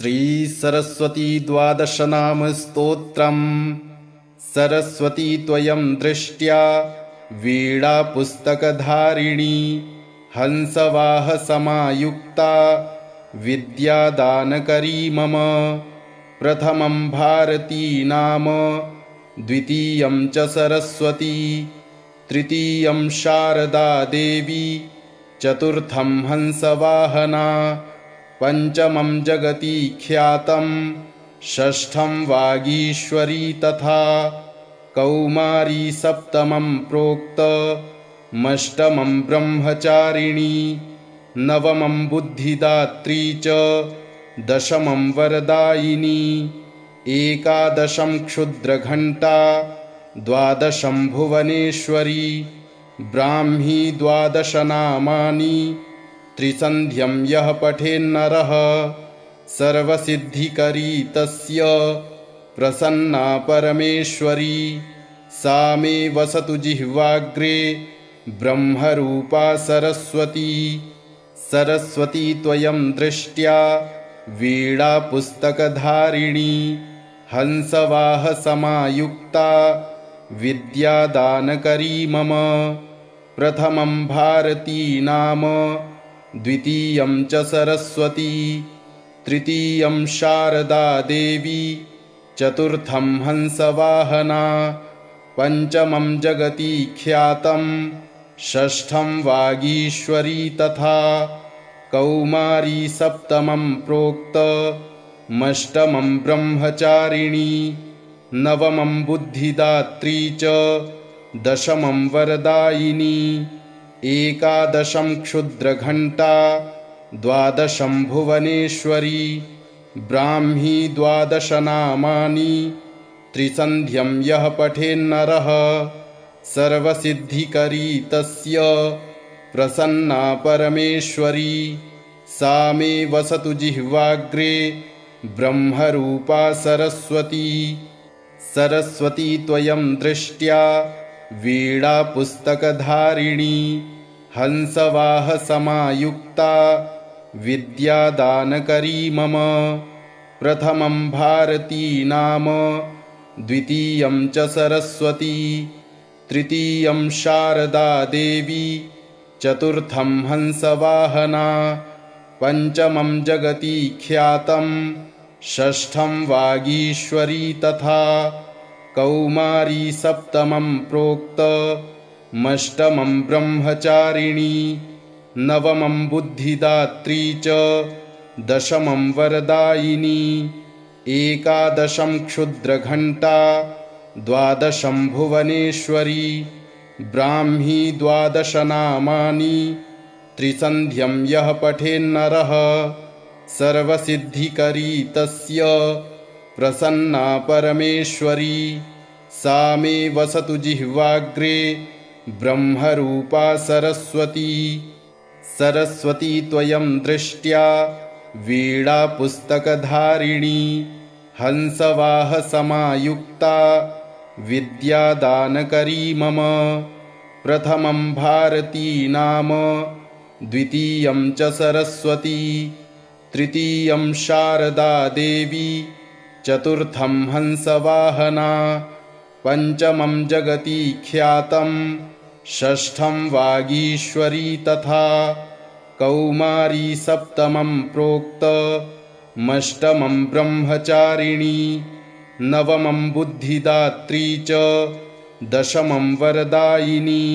श्री सरस्वती द्वादश नाम स्तोत्रम्। सरस्वती त्वयं दृष्ट्या वीणा पुस्तकधारिणी हंसवाह समायुक्ता विद्यादानकरी मम। प्रथमं भारती नाम द्वितीयं च सरस्वती तृतीयं शारदा देवी चतुर्थं हंसवाहना पंचमं जगति ख्यातं षष्ठं वागीश्वरी तथा कौमारी सप्तमं प्रोक्तमष्टमं ब्रह्मचारिणी नवमं बुद्धिदात्री च दशमं वरदायिनी एकादशं क्षुद्रघण्टा द्वादशं भुवनेश्वरी ब्राह्मी द्वादश नामानि त्रिसन्ध्यं यः पठेन्नरः सर्वसिद्धिकरी तस्य प्रसन्ना परमेश्वरी सा मे वसतु जिह्वाग्रे ब्रह्मरूपा सरस्वती। सरस्वती त्वयं दृष्ट्या वीणा पुस्तकधारिणी हंसवाह समायुक्ता विद्यादानकरी मम। प्रथमं भारती नाम द्वितीयं च सरस्वती तृतीयं शारदा देवी चतुर्थं हंसवाहना पंचमं जगति ख्यातं षष्ठं वागीश्वरी तथा कौमारी सप्तमं प्रोक्तमष्टमं ब्रह्मचारिणी नवमं बुद्धिदात्री च दशमं वरदायिनी एकादशं क्षुद्रघण्टा द्वादशं भुवनेश्वरी ब्राह्मी द्वादश नामानि त्रिसन्ध्यं यः पठेन्नरः सर्वसिद्धिकरी तस्य प्रसन्ना परमेश्वरी सा मे वसतु जिह्वाग्रे ब्रह्मरूपा सरस्वती। सरस्वती त्वयं दृष्ट्या वीणा पुस्तकधारिणी हंसवाह समायुक्ता विद्यादानकरी मम। प्रथमं भारती नाम द्वितीयं च सरस्वती तृतीयं शारदा देवी चतुर्थं हंसवाहना पंचमं जगति ख्यातं षष्ठं वागीश्वरी तथा कौमारी सप्तमं प्रोक्तमष्टमं ब्रह्मचारिणी नवमं बुद्धिदात्री च दशमं वरदायिनी एकादशं क्षुद्रघण्टा द्वादशं भुवनेश्वरी ब्राह्मी द्वादश नामानि त्रिसन्ध्यं यः पठेन्नरः सर्वसिद्धिकरी तस्य प्रसन्ना परमेश्वरी सा मे वसतु जिह्वाग्रे ब्रह्मरूपा सरस्वती। सरस्वती त्वयं दृष्ट्या वीणा पुस्तकधारिणी हंसवाह समायुक्ता विद्यादानकरी मम। प्रथमं भारती नाम द्वितीयं च सरस्वती तृतीयं शारदा देवी चतुर्थं हंसवाहना पंचमं जगति ख्यातं षष्ठं वागीश्वरी तथा कौमारी सप्तमं प्रोक्तमष्टमं ब्रह्मचारिणी नवमं बुद्धिदात्री च दशमं वरदायिनी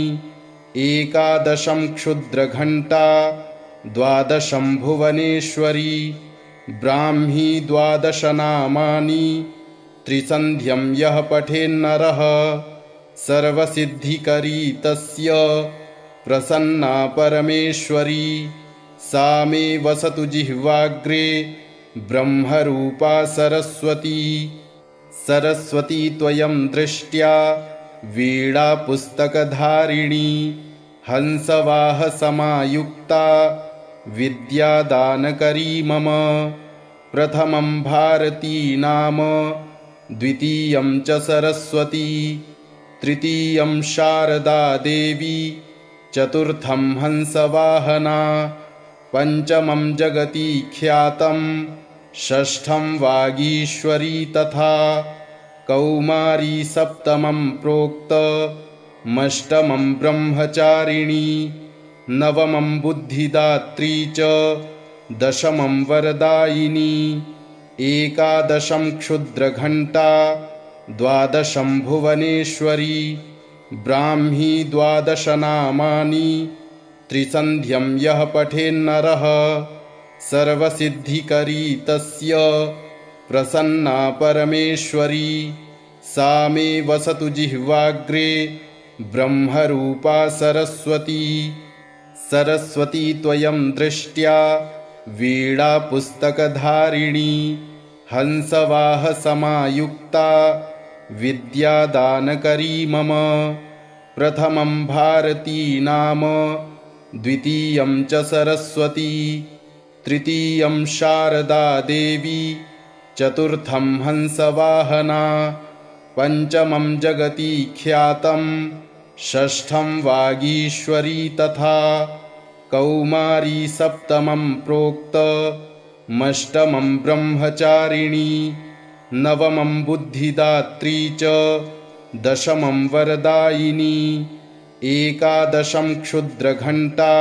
एकादशं क्षुद्रघण्टा द्वादशं भुवनेश्वरी ब्राह्मी द्वादश नामानि त्रिसन्ध्यं यः पठेन्नरः सर्वसिद्धिकरी तस्य प्रसन्ना परमेश्वरी सा मे वसतु जिह्वाग्रे ब्रह्मरूपा सरस्वती। सरस्वती त्वयं दृष्ट्या वीणा पुस्तकधारिणी हंसवाह समायुक्ता विद्यादानकरी मम। प्रथमं भारती नाम द्वितीयं च सरस्वती तृतीयं शारदा देवी चतुर्थं हंसवाहना पंचमं जगति ख्यातं षष्ठं वागीश्वरी तथा कौमारी सप्तमं प्रोक्तमष्टमं ब्रह्मचारिणी नवमं बुद्धिदात्री च दशमं वरदायिनी एकादशं क्षुद्रघण्टा द्वादशं भुवनेश्वरी ब्राह्मी द्वादशनामानि त्रिसन्ध्यं यः पठेन्नरः सर्वसिद्धिकरी तस्य प्रसन्ना परमेश्वरी सा मे वसतु जिह्वाग्रे ब्रह्मरूपा सरस्वती सरस्वती त्वयं दृष्ट्या वीणापुस्तकधारिणी हंसवाहसमायुक्ता विद्यादानकरी मम प्रथमं भारती नाम द्वितीयं च सरस्वती तृतीयं शारदा देवी चतुर्थं हंसवाहना पंचमं जगति ख्यातं षष्ठं वागीश्वरी तथा कौमारी सप्तमं प्रोक्तमष्टमं ब्रह्मचारिणी नवमं बुद्धिदात्री च दशमं वरदायिनी एकादशं क्षुद्रघण्टा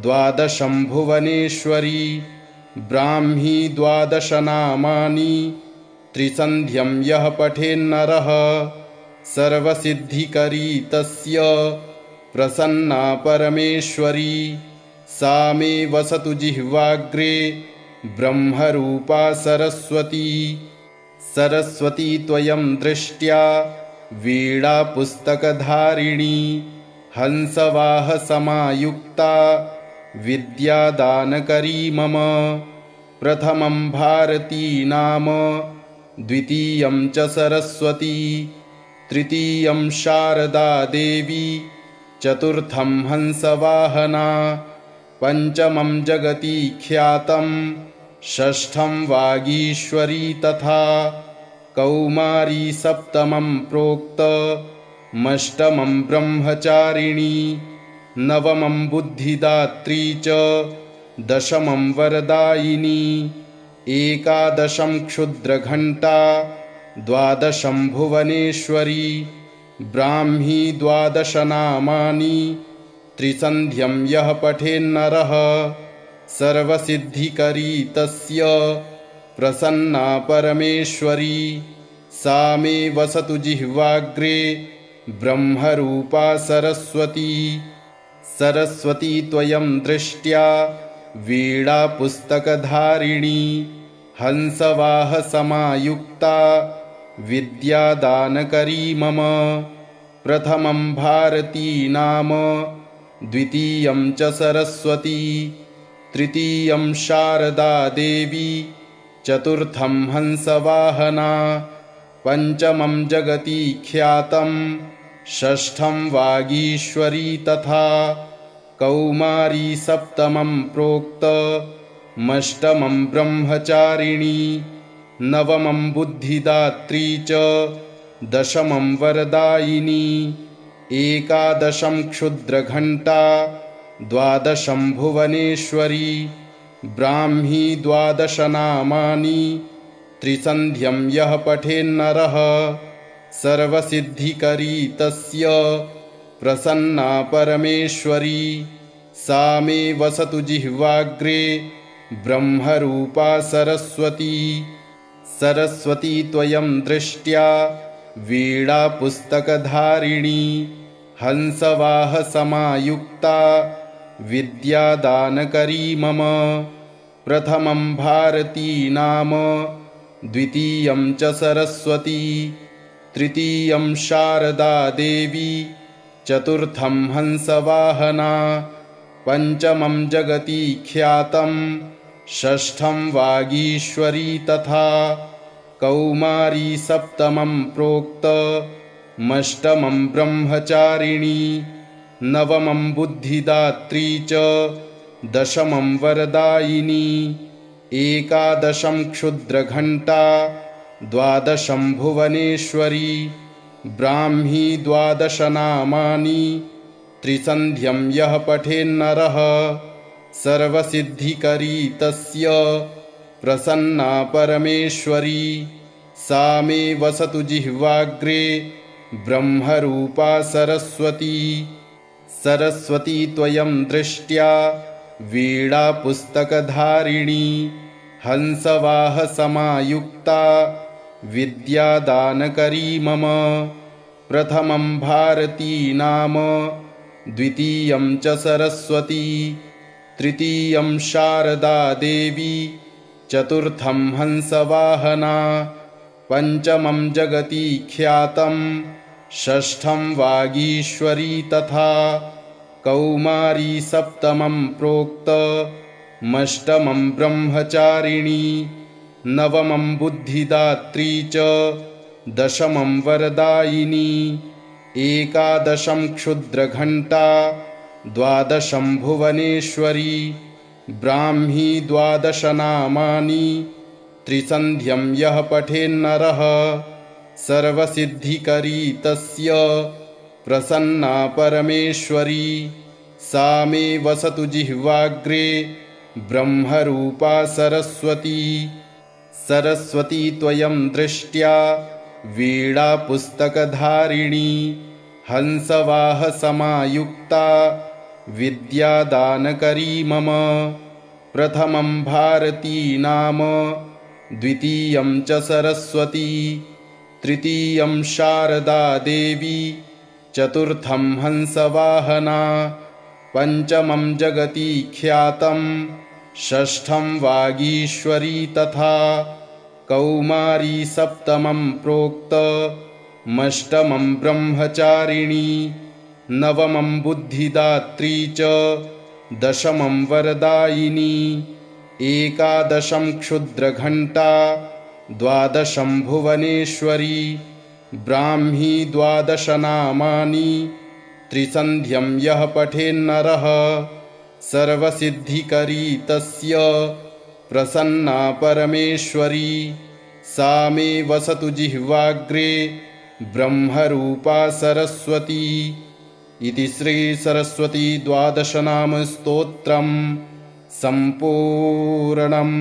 द्वादशं भुवनेश्वरी ब्राह्मी द्वादशनामानि त्रिसन्ध्यं यः पठेन्नरः सर्वसिद्धिकरी तस्य प्रसन्ना परमेश्वरी सा मे वसतु जिह्वाग्रे ब्रह्मरूपा सरस्वती सरस्वती त्वयं दृष्ट्या वीणापुस्तकधारिणी हंसवाहसमायुक्ता विद्यादानकरी मम प्रथमं भारती नाम द्वितीयं च सरस्वती तृतीयं शारदा देवी चतुर्थं हंसवाहना पंचमं जगति ख्यातं षष्ठं वागीश्वरी तथा कौमारी सप्तमं प्रोक्तमष्टमं ब्रह्मचारिणी नवमं बुद्धिदात्री च दशमं वरदायिनी एकादशं क्षुद्रघण्टा द्वादशं भुवनेश्वरी ब्राह्मी द्वादशनामानि त्रिसन्ध्यं यः पठेन्नरः सर्वसिद्धिकरी तस्य प्रसन्ना परमेश्वरी सा मे वसतु जिह्वाग्रे ब्रह्मरूपा सरस्वती सरस्वती त्वयं दृष्ट्या वीणापुस्तकधारिणी हंसवाहसमायुक्ता विद्यादानकरी मम प्रथमं भारती नाम द्वितीयं च सरस्वती तृतीयं शारदा देवी चतुर्थं हंसवाहना पंचमं जगति ख्यातं षष्ठं वागीश्वरी तथा कौमारी सप्तमं प्रोक्तमष्टमं ब्रह्मचारिणी नवमं बुद्धिदात्री च दशमं वरदायिनी एकादशं क्षुद्रघण्टा द्वादशं भुवनेश्वरी ब्राह्मी द्वादशनामानि त्रिसन्ध्यं यः पठेन्नरः सर्वसिद्धिकरी तस्य प्रसन्ना परमेश्वरी सा मे वसतु जिह्वाग्रे ब्रह्मरूपा सरस्वती सरस्वती त्वयं दृष्ट्या वीणापुस्तकधारिणी हंसवाहसमायुक्ता विद्यादानकरी मम प्रथमं भारती नाम द्वितीयं च सरस्वती तृतीयं शारदा देवी चतुर्थं हंसवाहना पंचमं जगति ख्यातं षष्ठं वागीश्वरी तथा कौमारी सप्तमं प्रोक्तमष्टमं ब्रह्मचारिणी नवमं बुद्धिदात्री च दशमं वरदायिनी एकादशं क्षुद्रघण्टा द्वादशं भुवनेश्वरी ब्राह्मी द्वादशनामानि त्रिसन्ध्यं यः पठेन्नरः सर्वसिद्धिकरी तस्य प्रसन्ना परमेश्वरी सा मे वसतु जिह्वाग्रे ब्रह्मरूपा सरस्वती। सरस्वती त्वयं दृष्ट्या वीणापुस्तकधारिणी हंसवाहसमायुक्ता विद्यादानकरी मम। प्रथमं भारती नाम द्वितीयं च सरस्वती तृतीयं शारदा देवी चतुर्थं हंसवाहना पंचमं जगति ख्यातं षष्ठं वागीश्वरी तथा कौमारी सप्तमं प्रोक्तमष्टमं ब्रह्मचारिणी नवमं बुद्धिदात्री च दशमं वरदायिनी एकादशं क्षुद्रघण्टा द्वादशं भुवनेश्वरी ब्राह्मी द्वादश नामानि त्रिसन्ध्यं यः पठेन्नरः सर्वसिद्धिकरी तस्य प्रसन्ना परमेश्वरी सा मे वसतु जिह्वाग्रे ब्रह्मरूपा सरस्वती। सरस्वती त्वयं दृष्ट्या वीणापुस्तकधारिणी हंसवाहसमायुक्ता विद्यादानकरी मम। प्रथमं भारती नाम द्वितीयं च सरस्वती तृतीयं शारदा देवी चतुर्थं हंसवाहना पंचमं जगति ख्यातं षष्ठं वागीश्वरी तथा कौमारी सप्तमं प्रोक्तमष्टमं ब्रह्मचारिणी नवमं बुद्धिदात्री च दशमं वरदायिनी एकादशं क्षुद्रघण्टा द्वादशं भुवनेश्वरी ब्राह्मी द्वादश नामानि त्रिसन्ध्यं यः पठेन्नरः सर्वसिद्धिकरी तस्य प्रसन्ना परमेश्वरी सा मे वसतु जिह्वाग्रे ब्रह्मरूपा सरस्वती। इति श्री सरस्वती द्वादशनाम स्तोत्रम् सम्पूर्णम्।